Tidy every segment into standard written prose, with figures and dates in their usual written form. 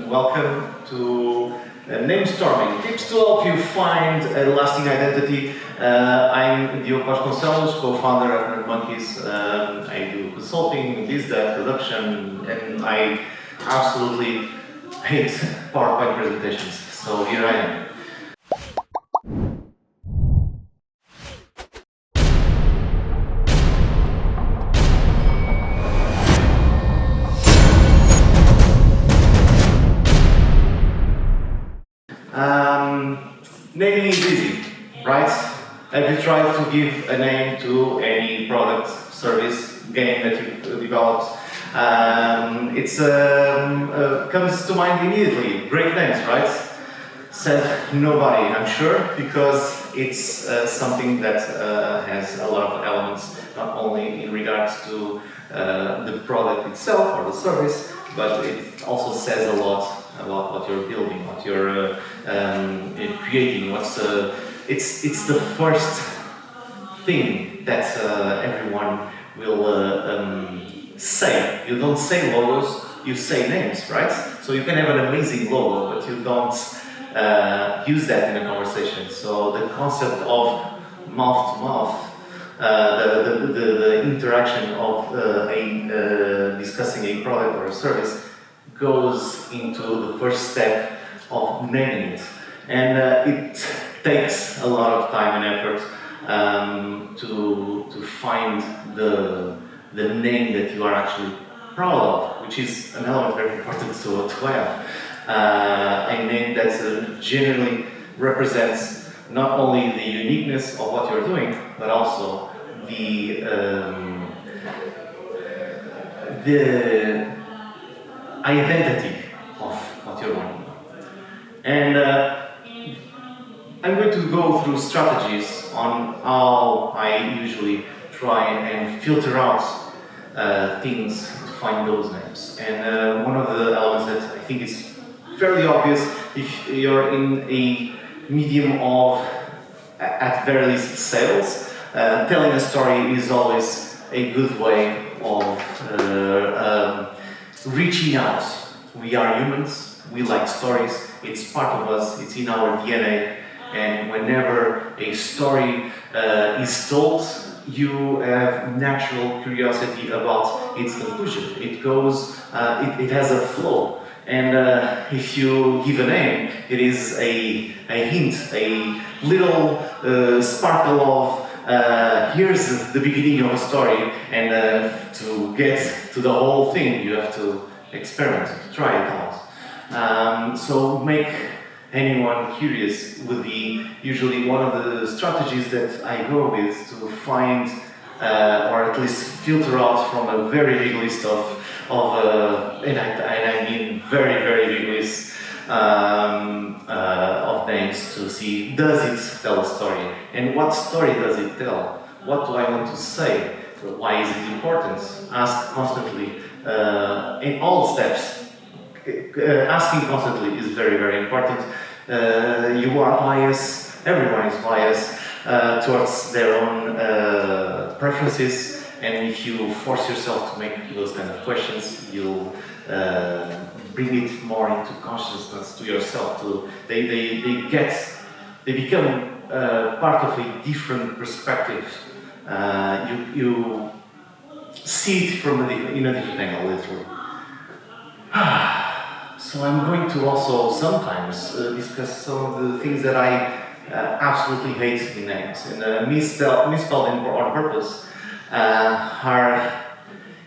welcome to Namestorming, tips to help you find a lasting identity. I'm Diogo Vasconcelos, co-founder of Nerd Monkeys. I do consulting, dev, production, and I absolutely hate PowerPoint presentations. So here I am. Naming is easy, right? Have you tried to give a name to any product, service, game that you've developed? It comes to mind immediately. Great names, right? Said nobody, I'm sure, because it's something that has a lot of elements, not only in regards to the product itself or the service, but it also says a lot about what you're building, what you're creating. It's the first thing that everyone will say. You don't say logos, you say names, right? So you can have an amazing logo, but you don't use that in a conversation. So the concept of mouth to mouth, the interaction of discussing a product or a service goes into the first step of naming it. And it takes a lot of time and effort to find the name that you are actually proud of, which is an element very important to have. A name that generally represents not only the uniqueness of what you're doing, but also the identity of what you're doing. And I'm going to go through strategies on how I usually try and filter out things to find those names. And one of the elements that I think is fairly obvious if you're in a medium of, at very least, sales, telling a story is always a good way of reaching out. We are humans, we like stories, it's part of us, it's in our DNA, and whenever a story is told, you have natural curiosity about its conclusion. It goes, it has a flow, and if you give a name, it is a hint, a little sparkle of here's the beginning of a story, and to get to the whole thing, you have to experiment, to try it out. So make anyone curious would be usually one of the strategies that I go with to find, or at least filter out from a very big list of and I mean very, very big list of names to see, does it tell a story? And what story does it tell? What do I want to say? Why is it important? Ask constantly, in all steps. Asking constantly is very, very important. You are biased, everyone is biased towards their own preferences, and if you force yourself to make those kind of questions, you'll bring it more into consciousness to yourself. They become part of a different perspective. You see it from in a different angle, literally. So I'm going to also sometimes discuss some of the things that I absolutely hate in names, and misspelled on purpose are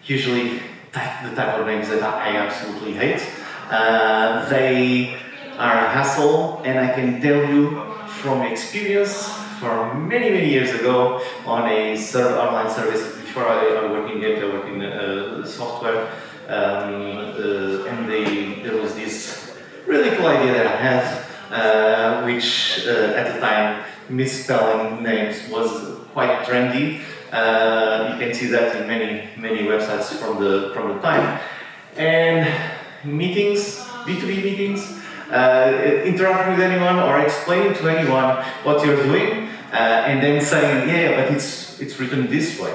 usually the type of names that I absolutely hate. They are a hassle, and I can tell you from experience, from many years ago, on a online service, before I worked in software, and there was this really cool idea that I had, which at the time, misspelling names was quite trendy. You can see that in many websites from the time. And meetings, B2B meetings, interacting with anyone or explaining to anyone what you're doing, and then saying, yeah, but it's written this way.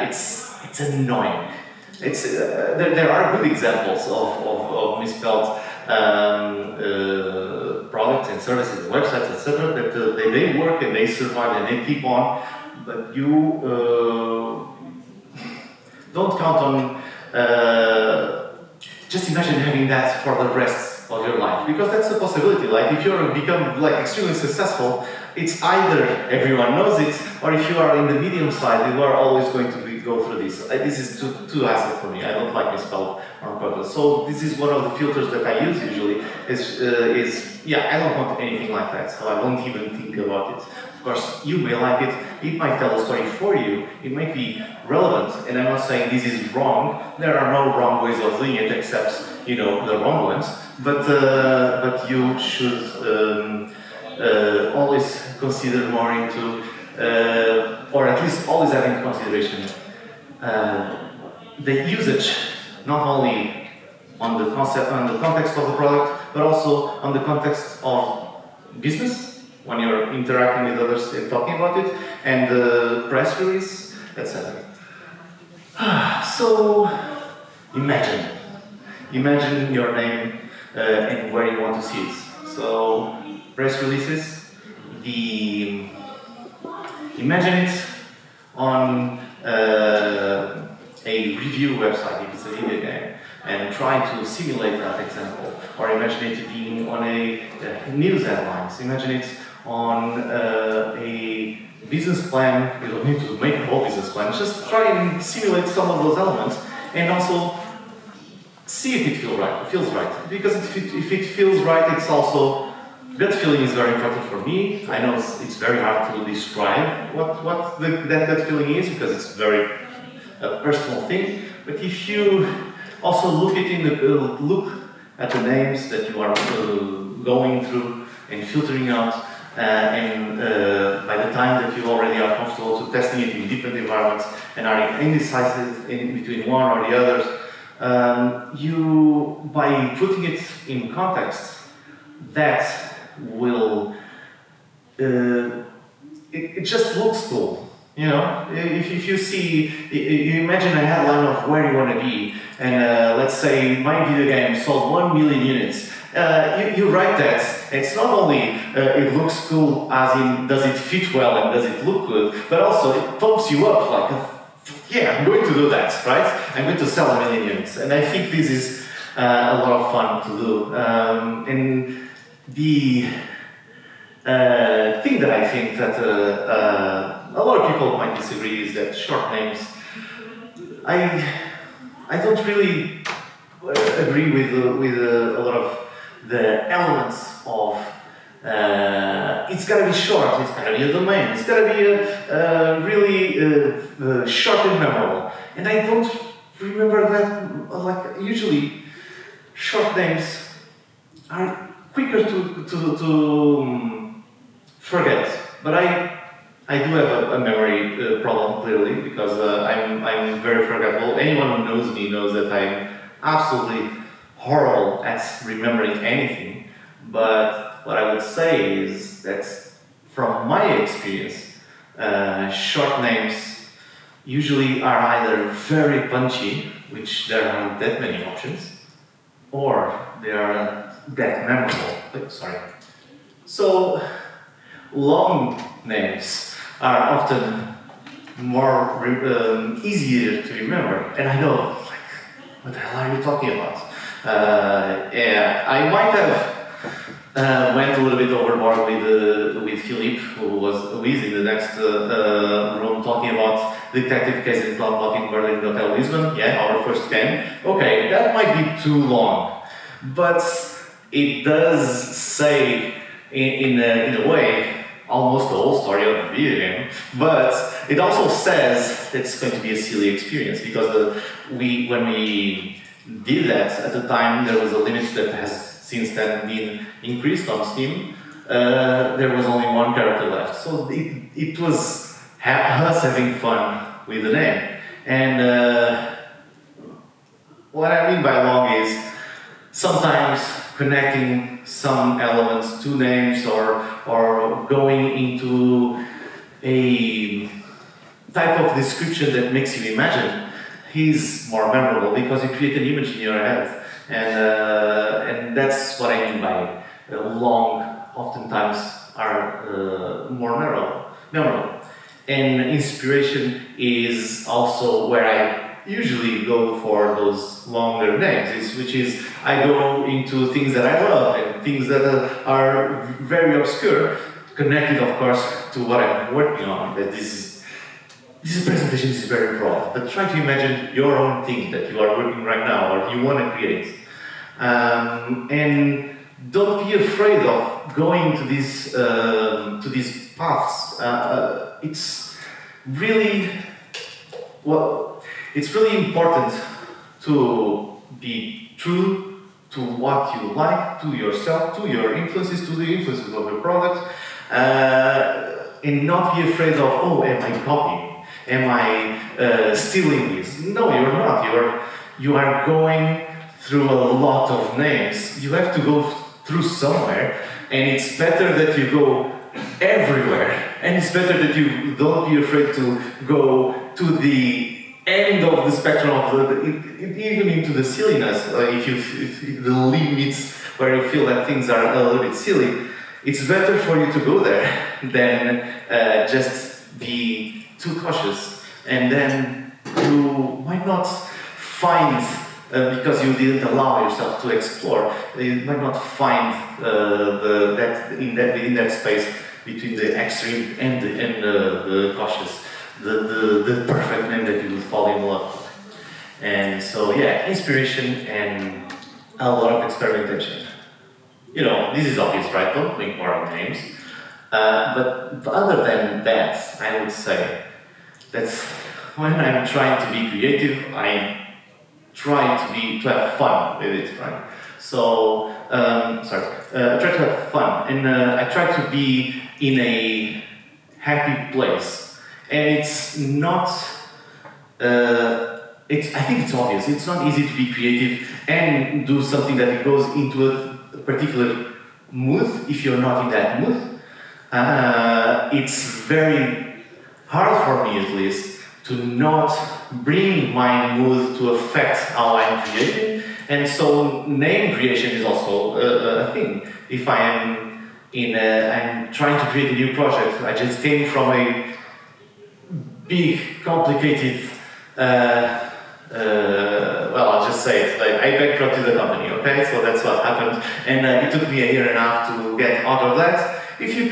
It's annoying. There are good examples of misspelled products and services, websites, etc., that they work and they survive and they keep on, but you don't count on. Just imagine having that for the rest of your life, because that's a possibility. Like if you become like extremely successful, it's either everyone knows it, or if you are in the medium side, you are always going to go through this. This is too hassle for me. I don't like misspelled on purpose. So this is one of the filters that I use usually. Is yeah, I don't want anything like that. So I won't even think about it. Of course, you may like it. It might tell a story for you. It might be relevant. And I'm not saying this is wrong. There are no wrong ways of doing it, except the wrong ones. But you should always consider more into, or at least always have in consideration the usage, not only on the concept, on the context of the product, but also on the context of business, when you're interacting with others and talking about it, and the press release, etc. So, imagine your name and where you want to see it. So, press releases, imagine it on a review website if it's a video game, and try to simulate that example. Or imagine it being on a news headlines. Imagine it on a business plan. You don't need to make a whole business plan. Just try and simulate some of those elements, and also see if it feels right. Because if it feels right, it's also gut feeling is very important for me. I know it's very hard to describe what that gut feeling is, because it's very a personal thing. But if you also look at the names that you are going through and filtering out, and by the time that you already are comfortable to testing it in different environments and are indecisive in between one or the others, by putting it in context, that will it just looks cool. If you see, you imagine a headline of where you want to be, and let's say my video game sold 1 million units. You write that. It's not only it looks cool, as in does it fit well and does it look good, but also it pumps you up like, yeah, I'm going to do that, right? I'm going to sell 1 million units, and I think this is a lot of fun to do. And the thing that I think that a lot of people might disagree is that short names. I don't really agree with a lot of the elements of. It's gotta be short. It's gotta be a domain. It's gotta be really short and memorable. And I don't remember that. Like usually, short names are quicker to forget. But I do have a memory problem, clearly, because I'm very forgetful. Anyone who knows me knows that I'm absolutely horrible at remembering anything. But what I would say is that, from my experience, short names usually are either very punchy, which there aren't that many options, or they are that memorable. Sorry. So, long names are often more easier to remember. And I know, like, what the hell are you talking about? Yeah, I might have went a little bit overboard with Philippe, who is in the next room talking about detective case in Cloud Blocking Berlin Hotel Lisbon. Yeah, our first game. Okay, that might be too long, but it does say in a way almost the whole story of the video game. But it also says that it's going to be a silly experience, because when we did that at the time, there was a limit that has since then been increased on Steam. There was only one character left, so it was us having fun with the name. And what I mean by long is sometimes connecting some elements to names, or going into a type of description that makes you imagine is more memorable, because you create an image in your head. And that's what I mean by long, oftentimes are more memorable. And inspiration is also where I usually go for those longer names, which is I go into things that I love and things that are very obscure, connected, of course, to what I'm working on. That this presentation is very broad, but try to imagine your own thing that you are working right now or you want to create. And don't be afraid of going to these paths. It's really important to be true to what you like, to yourself, to your influences, to the influences of your product, and not be afraid of, oh, am I copying? Am I stealing this? No, you're not. You are going through a lot of names. You have to go through somewhere, and it's better that you go everywhere, and it's better that you don't be afraid to go to the end of the spectrum of even into the silliness. If the limits where you feel that things are a little bit silly, it's better for you to go there than just be too cautious, and then you might not find. Because you didn't allow yourself to explore, you might not find within that space between the extreme and the cautious, the perfect name that you would fall in love with. And so, yeah, inspiration and a lot of experimentation. You know, this is obvious, right? Don't make more of names. But other than that, I would say that's when I'm trying to be creative, I try to have fun with it, right? So, I try to have fun, and I try to be in a happy place. And it's not, I think it's obvious, it's not easy to be creative and do something that goes into a particular mood if you're not in that mood. It's very hard for me, at least, to not bring my mood to affect how I'm creating, and so name creation is also a thing. If I am I'm trying to create a new project, I just came from a big, complicated, I'll just say it, like, I bankrupted the company, okay? So that's what happened, and it took me a year and a half to get out of that. If you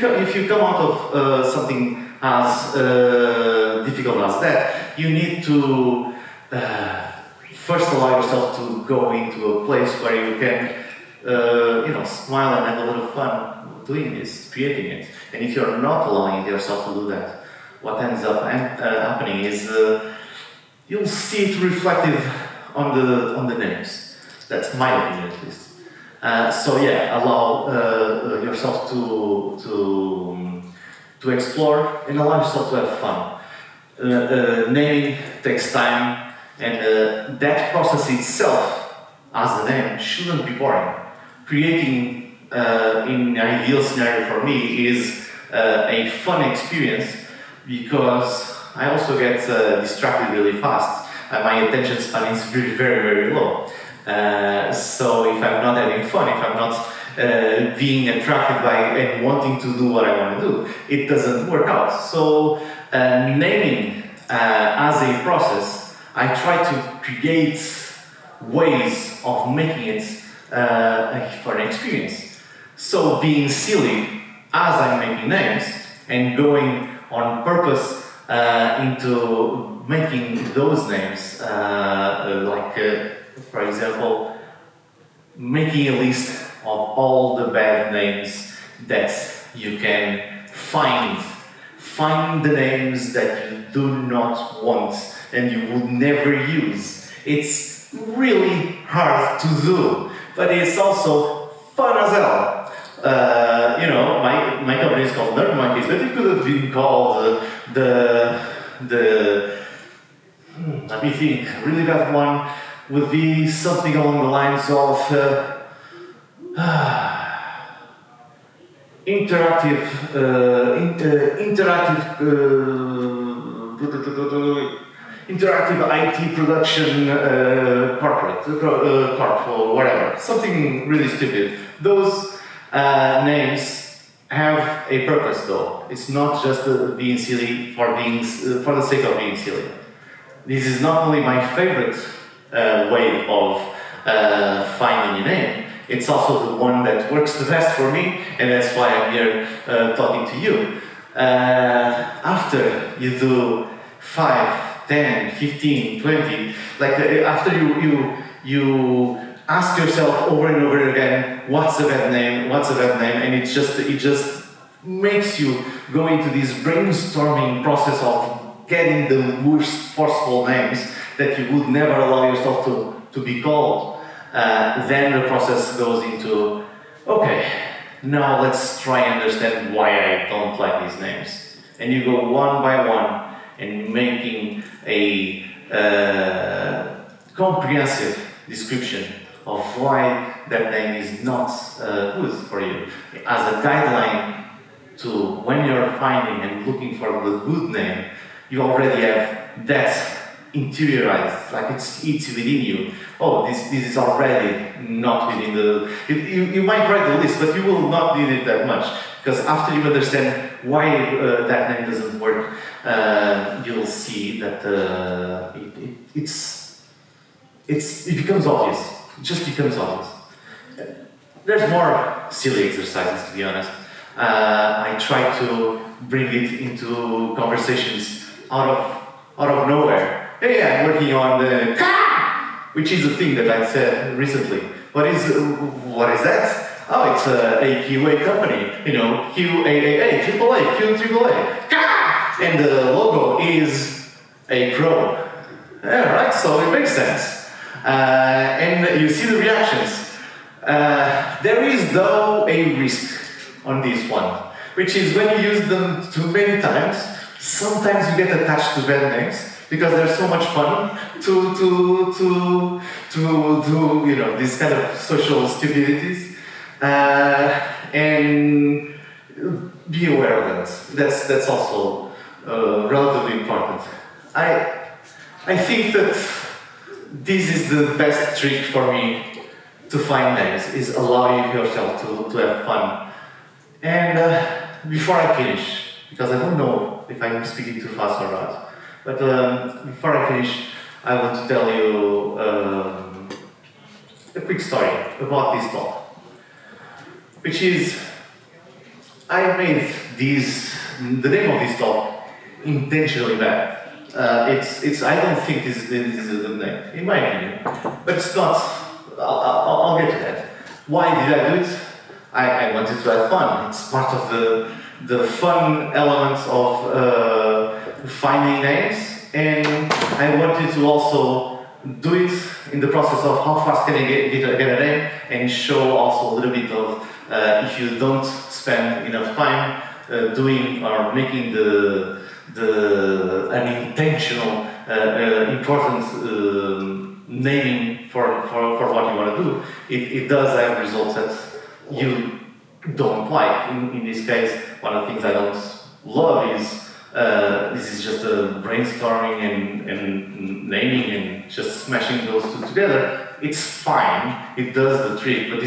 come out of something as difficult as that, you need to first allow yourself to go into a place where you can, smile and have a little fun doing this, creating it. And if you're not allowing yourself to do that, what ends up happening is you'll see it reflected on the names. That's my opinion, at least. So yeah, allow yourself to explore and allow yourself to have fun. Naming takes time, and that process itself, as the name, shouldn't be boring. Creating, in an ideal scenario for me, is a fun experience, because I also get distracted really fast. My attention span is very, very, very low. So if I'm not having fun, if I'm not being attracted by and wanting to do what I want to do, it doesn't work out. So naming as a process, I try to create ways of making it for an experience. So being silly as I'm making names and going on purpose into making those names, for example, making a list of all the bad names that you can find. Find the names that you do not want and you would never use. It's really hard to do, but it's also fun as hell. My company is called Nerd Monkeys, but it could have been called let me think, a really bad one would be something along the lines of interactive IT production corporate, corp or whatever, something really stupid. Those names have a purpose though. It's not just being silly for the sake of being silly. This is not only my favorite way of finding a name, it's also the one that works the best for me, and that's why I'm here talking to you. After you do 5, 10, 15, 20, like after you ask yourself over and over again, what's a bad name, and it just makes you go into this brainstorming process of getting the worst possible names that you would never allow yourself to be called. Then the process goes into, okay, now let's try and understand why I don't like these names. And you go one by one and making a comprehensive description of why that name is not good for you. As a guideline to when you're finding and looking for the good name, you already have that interiorized, like it's within you. Oh, this is already not within the... You might write the list, but you will not need it that much, because after you understand why that name doesn't work, you'll see that it becomes obvious. It just becomes obvious. There's more silly exercises, to be honest. I try to bring it into conversations out of nowhere. Hey, I'm working on the Ka, which is a thing that I said recently. What is that? Oh, it's a QA company. You know, QAAA, AAA, QAAA, Ka, and the logo is a crow. Yeah, right. So it makes sense. And you see the reactions. There is though a risk on this one, which is when you use them too many times, sometimes you get attached to bad names because they're so much fun to do, you know, these kind of social stupidities, and be aware of that. That's also relatively important. I think that this is the best trick for me to find names, is allowing yourself to have fun. And before I finish, because I don't know if I'm speaking too fast or not, but before I finish, I want to tell you a quick story about this talk, which is I made the name of this talk intentionally bad. I don't think this is a good name, in my opinion, but it's not. I'll get to that. Why did I do it? I wanted to have fun. It's part of the fun elements of finding names, and I wanted to also do it in the process of how fast can I get a name, and show also a little bit of if you don't spend enough time doing or making an intentional important naming for what you want to do, it does have results that you don't like. In this case, one of the things I don't love is this is just a brainstorming and naming and just smashing those two together. It's fine, it does the trick, but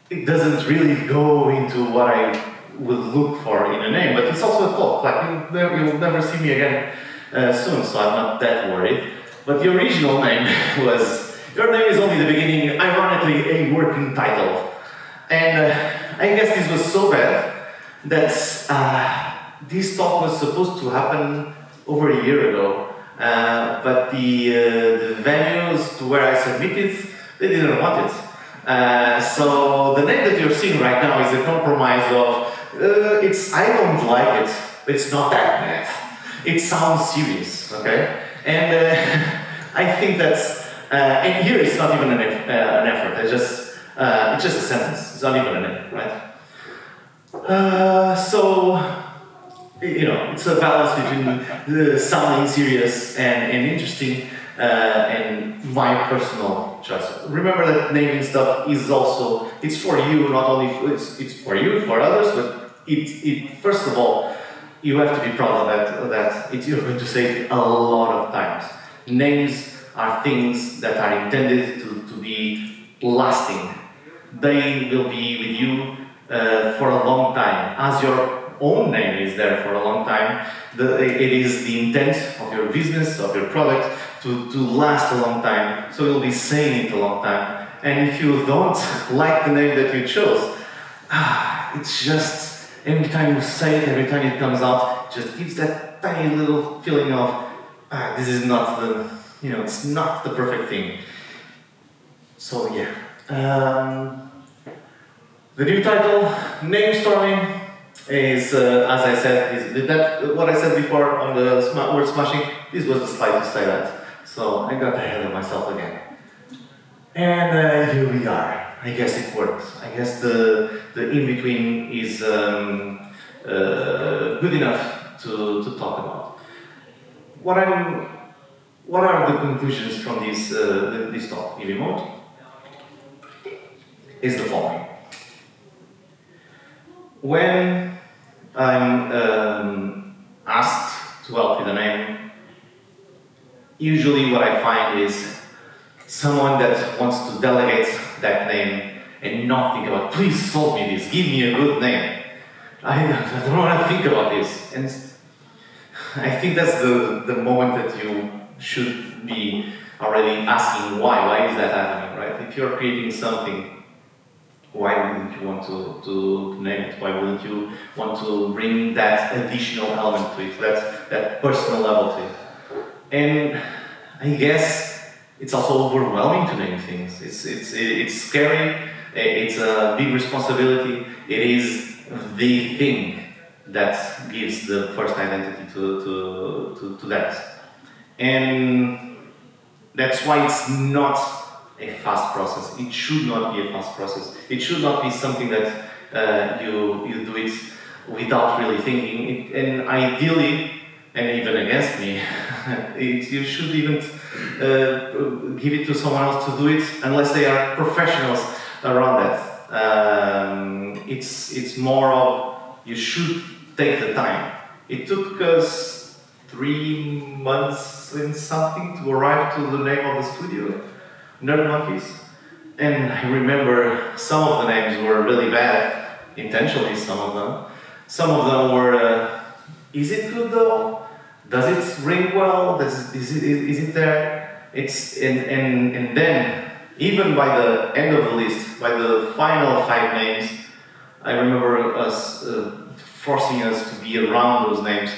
it doesn't really go into what I would look for in a name. But it's also a talk, like you'll never see me again soon, so I'm not that worried. But the original name was, your name is only the beginning, ironically a working title. And I guess this was so bad that this talk was supposed to happen over a year ago, but the venues to where I submitted, they didn't want it. So the name that you're seeing right now is a compromise of, I don't like it, but it's not that bad. It sounds serious, okay? And I think that's, and here it's not even an effort, it's just a sentence, it's not even a name, right? So, you know, it's a balance between sounding serious and interesting, and my personal choice. Remember that naming stuff is also, it's for you, not only, it's for you, for others, but it first of all, you have to be proud of that you're going to say it a lot of times. Names are things that are intended to be lasting. They will be with you for a long time. As your own name is there for a long time, it is the intent of your business, of your product, to last a long time. So you'll be saying it a long time. And if you don't like the name that you chose, it's just, every time you say it, every time it comes out, it just gives that tiny little feeling of, this is not the, it's not the perfect thing. So yeah. The new title, Namestorming, is, as I said, is that what I said before on the word smashing? This was the slide to say that. So I got ahead of myself again. And here we are. I guess it worked. I guess the in-between is good enough to talk about. What are the conclusions from this talk in remote? Is the following. When I'm asked to help with a name, usually what I find is someone that wants to delegate that name and not think about, please solve me this, give me a good name. I don't want to think about this. And I think that's the moment that you should be already asking why is that happening, right? If you're creating something, why wouldn't you want to name it? Why wouldn't you want to bring that additional element to it, that personal level to it? And I guess it's also overwhelming to name things. It's scary. It's a big responsibility. It is the thing that gives the first identity to that. And that's why it's not a fast process. It should not be a fast process. It should not be something that you do it without really thinking. And ideally, and even against me, you should even give it to someone else to do it unless they are professionals around that. It's more of you should take the time. It took us 3 months and something to arrive to the name of the studio, Nerd Monkeys. And I remember some of the names were really bad, intentionally some of them. Some of them were, is it good though? Does it ring well? Is it there? And then, even by the end of the list, by the final 5 names, I remember us forcing us to be around those names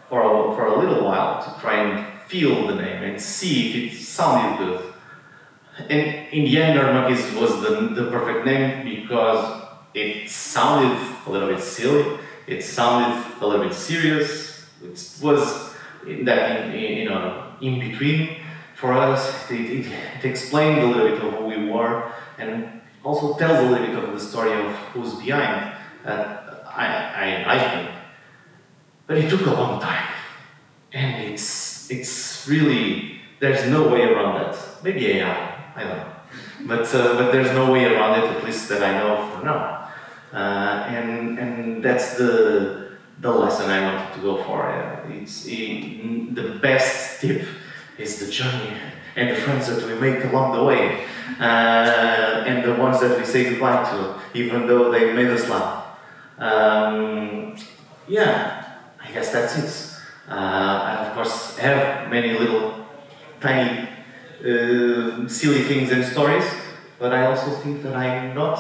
for a little while to try and feel the name and see if it sounded good. And in the end, Nerd Monkeys was the perfect name because it sounded a little bit silly, it sounded a little bit serious, it was in between for us. It explained a little bit of who we were and also tells a little bit of the story of who's behind. I think. But it took a long time. And it's really, there's no way around that. Maybe AI, I don't know. But there's no way around it, at least that I know for now. And that's the lesson I wanted to go for. The best tip is the journey and the friends that we make along the way, and the ones that we say goodbye to, even though they made us laugh. I guess that's it. I of course have many little tiny silly things and stories, but I also think that I'm not...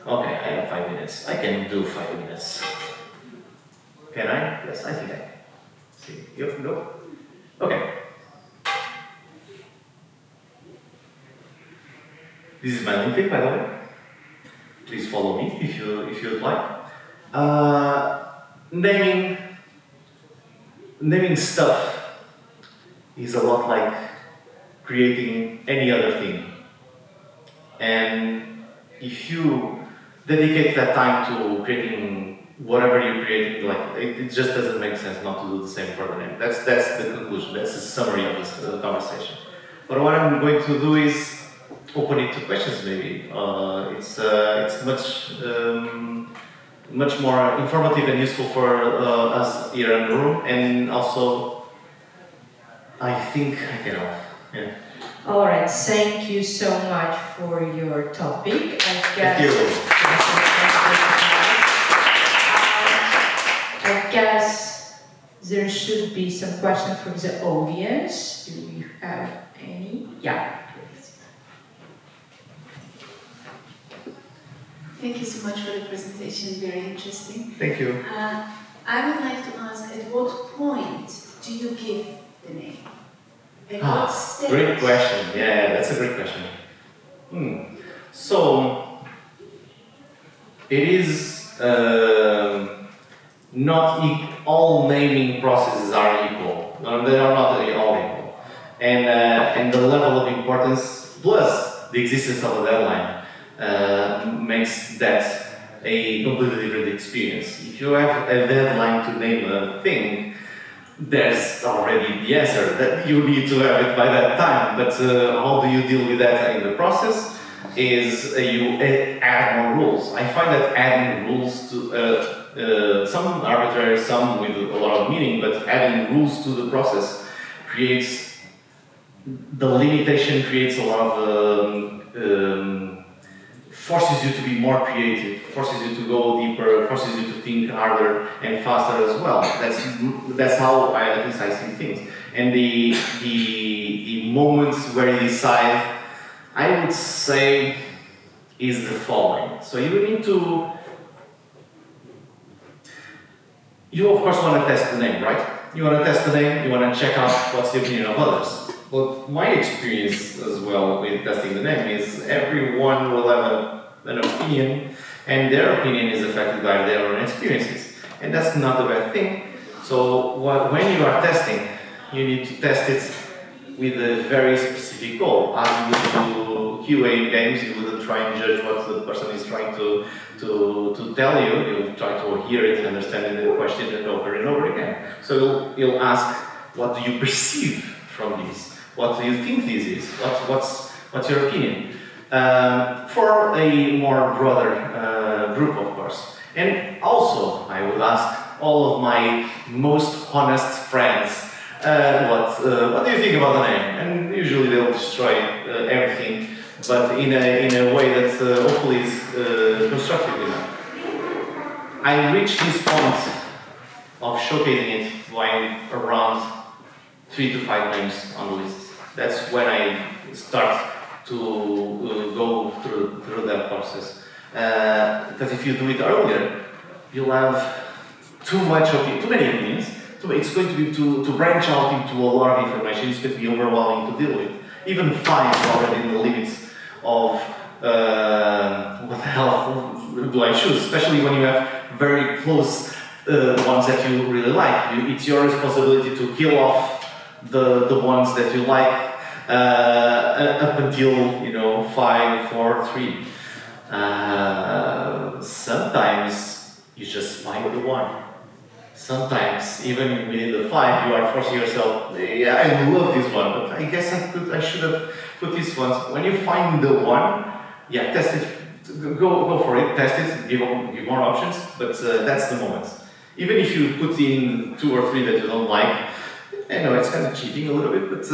Okay, I have 5 minutes. I can do 5 minutes. Can I? Yes, I think I can. See, you go. Okay. This is my LinkedIn, by the way. Please follow me if you'd like. Naming stuff is a lot like creating any other thing. And if you dedicate that time to creating whatever you're creating, it just doesn't make sense not to do the same for the name. That's the conclusion. That's the summary of this conversation. But what I'm going to do is open it to questions. Maybe it's much much more informative and useful for us here in the room, and also I think I can help. Yeah. All right, thank you so much for your topic. Thank you. I guess there should be some questions from the audience. Do you have any? Yeah, please. Thank you so much for the presentation, very interesting. Thank you. I would like to ask, at what point do you give the name? At what stage? Great question. Yeah, that's a great question. So, it is not all naming processes are equal. No, they are not all equal. And the level of importance plus the existence of a deadline makes that a completely different experience. If you have a deadline to name a thing, there's already the answer that you need to have it by that time. But how do you deal with that in the process? Is you add more rules. I find that adding rules to some arbitrary, some with a lot of meaning, but adding rules to the process creates the limitation, creates a lot of forces you to be more creative, forces you to go deeper, forces you to think harder and faster as well. That's how at least I see things. And the moments where you decide, I would say, is the following. So you need to, you of course want to test the name, right? You want to test the name, you want to check out what's the opinion of others. But my experience as well with testing the name is everyone will have an opinion, and their opinion is affected by their own experiences. And that's not a bad thing. So when you are testing, you need to test it with a very specific goal. As you would do QA games, you wouldn't try and judge what the person is trying to tell you. You'll try to hear it, understand the question over and over again. So you'll ask, what do you perceive from this? What do you think this is? What's your opinion? For a more broader group, of course. And also, I would ask all of my most honest friends, what do you think about the name? And usually they'll destroy everything, but in a way that hopefully is constructive enough. I reached this point of showcasing it by around 3 to 5 names on the list. That's when I start to go through that process. Because if you do it earlier, you'll have too many opinions. It's going to be to branch out into a lot of information. It's going to be overwhelming to deal with. Even 5 is already in the limits of what the hell do I choose? Especially when you have very close ones that you really like. It's your responsibility to kill off the ones that you like up until 5, 4, 3. Sometimes you just find the one. Sometimes even within the 5 you are forcing yourself. Yeah, I love this one, but I guess I should have put this one. When you find the one, yeah, test it. Go for it. Test it. Give more options. But that's the moment. Even if you put in 2 or 3 that you don't like. I know it's kind of cheating a little bit, but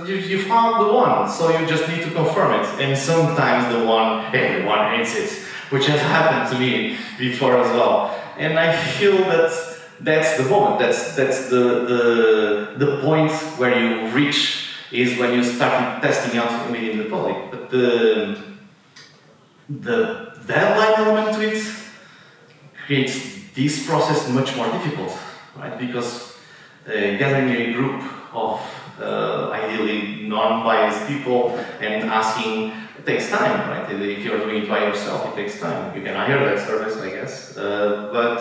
you found the one, so you just need to confirm it. And sometimes the one, everyone hates it, which has happened to me before as well. And I feel that's the moment. That's the point where you reach is when you start testing out within the public. But the deadline element to it creates this process much more difficult, right? Because gathering a group of ideally non-biased people and asking takes time, right? If you're doing it by yourself, it takes time. You can hire that service, I guess. But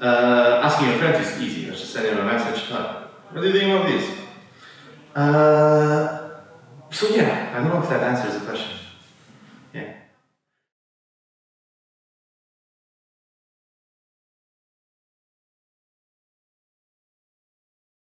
asking your friends is easy. Just send them a message. What do you think about this?